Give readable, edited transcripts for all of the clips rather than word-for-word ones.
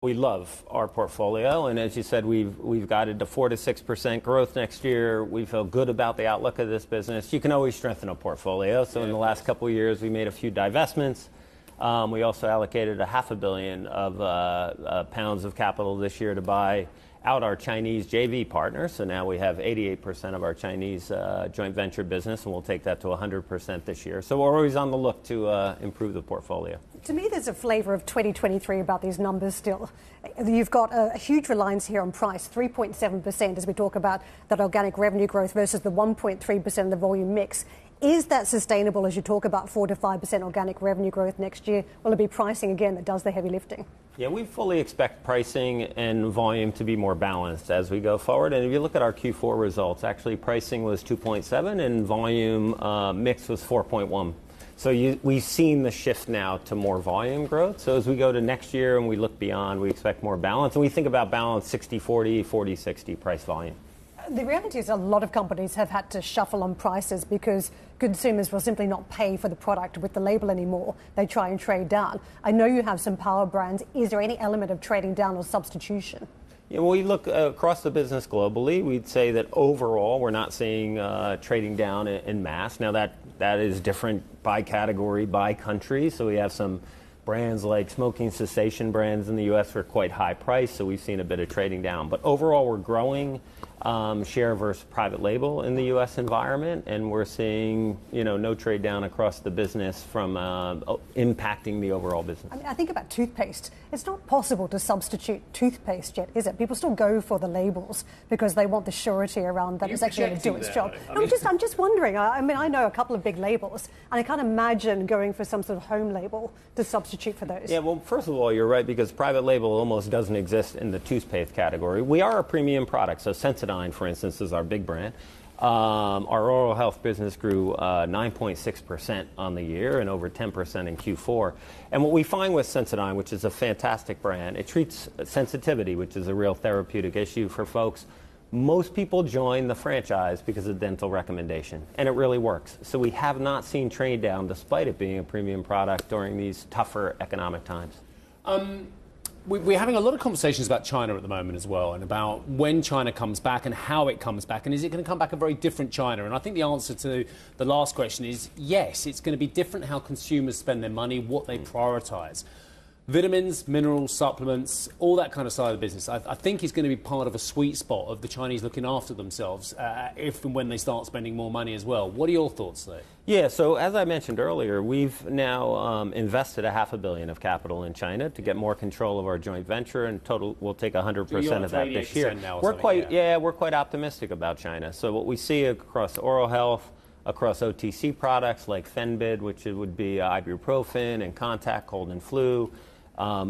We love our portfolio, and as you said, we've guided to 4 to 6% growth next year. We feel good about the outlook of this business. You can always strengthen a portfolio. So in the last couple of years, we made a few divestments. We also allocated £500 million of pounds of capital this year to buy out our Chinese JV partners. So now we have 88% of our Chinese joint venture business, and we'll take that to 100% this year. So we're always on the look to improve the portfolio. To me, there's a flavour of 2023 about these numbers still. You've got a huge reliance here on price, 3.7% as we talk about that organic revenue growth versus the 1.3% of the volume mix. Is that sustainable as you talk about 4 to 5% organic revenue growth next year? Will it be pricing again that does the heavy lifting? Yeah, we fully expect pricing and volume to be more balanced as we go forward. And if you look at our Q4 results, actually pricing was 2.7 and volume mix was 4.1. So we've seen the shift now to more volume growth. So as we go to next year and we look beyond, we expect more balance. And we think about balance 60-40, 40-60 price volume. The reality is a lot of companies have had to shuffle on prices because consumers will simply not pay for the product with the label anymore. They try and trade down. I know you have some power brands. Is there any element of trading down or substitution? Yeah, when we look across the business globally, we'd say that overall we're not seeing trading down in mass. Now that is different by category, by country. So we have some brands like smoking cessation brands in the U.S. are quite high price, so we've seen a bit of trading down. But overall, we're growing share versus private label in the U.S. environment, and we're seeing no trade down across the business from impacting the overall business. I think about toothpaste. It's not possible to substitute toothpaste yet, is it? People still go for the labels because they want the surety around that it's actually going to do its job. I'm just wondering. I mean, I know a couple of big labels, and I can't imagine going for some sort of home label to substitute for those. Yeah, well, first of all, you're right, because private label almost doesn't exist in the toothpaste category. We are a premium product, so Sensodyne, for instance, is our big brand. Our oral health business grew 9.6% on the year and over 10% in Q4. And what we find with Sensodyne, which is a fantastic brand, it treats sensitivity, which is a real therapeutic issue for folks. Most people join the franchise because of dental recommendation, and it really works. So we have not seen trade down, despite it being a premium product during these tougher economic times. We're having a lot of conversations about China at the moment as well, and about when China comes back and how it comes back, and is it going to come back a very different China? And I think the answer to the last question is yes, it's going to be different how consumers spend their money, what they prioritise. Vitamins, minerals, supplements, all that kind of side of the business, I think is going to be part of a sweet spot of the Chinese looking after themselves if and when they start spending more money as well. What are your thoughts there? Yeah, so as I mentioned earlier, we've now invested £500 million of capital in China to get more control of our joint venture, and total we'll take 100% of that this year. We're quite optimistic about China. So what we see across oral health, across OTC products like Fenbid, which it would be ibuprofen and contact, cold and flu.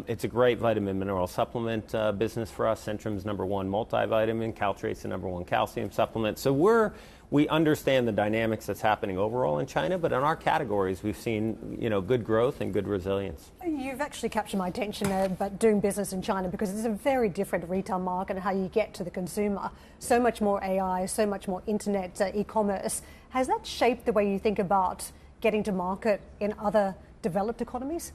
It's a great vitamin mineral supplement business for us. Centrum's #1 multivitamin, Caltrate's the #1 calcium supplement. So we understand the dynamics that's happening overall in China, but in our categories we've seen good growth and good resilience. You've actually captured my attention there about doing business in China, because it's a very different retail market and how you get to the consumer. So much more AI, so much more internet e-commerce. Has that shaped the way you think about getting to market in other developed economies?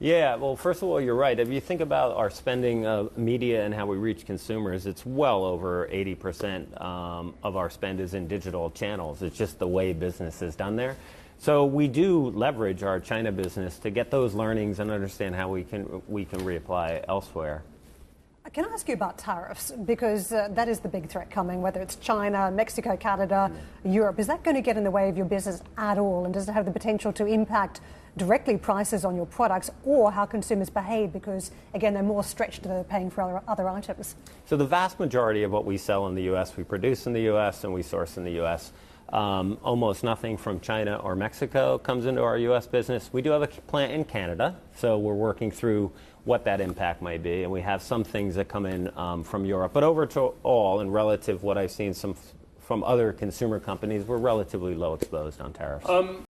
Yeah, well, first of all, you're right. If you think about our spending of media and how we reach consumers, it's well over 80% of our spend is in digital channels. It's just the way business is done there. So we do leverage our China business to get those learnings and understand how we can reapply elsewhere. Can I ask you about tariffs? Because that is the big threat coming, whether it's China, Mexico, Canada, Europe. Is that going to get in the way of your business at all? And does it have the potential to impact directly prices on your products or how consumers behave? Because, again, they're more stretched than they're paying for other items. So the vast majority of what we sell in the U.S., we produce in the U.S. and we source in the U.S. Almost nothing from China or Mexico comes into our U.S. business. We do have a plant in Canada, so we're working through what that impact might be, and we have some things that come in from Europe. But overall, and relative what I've seen from other consumer companies, we're relatively low exposed on tariffs.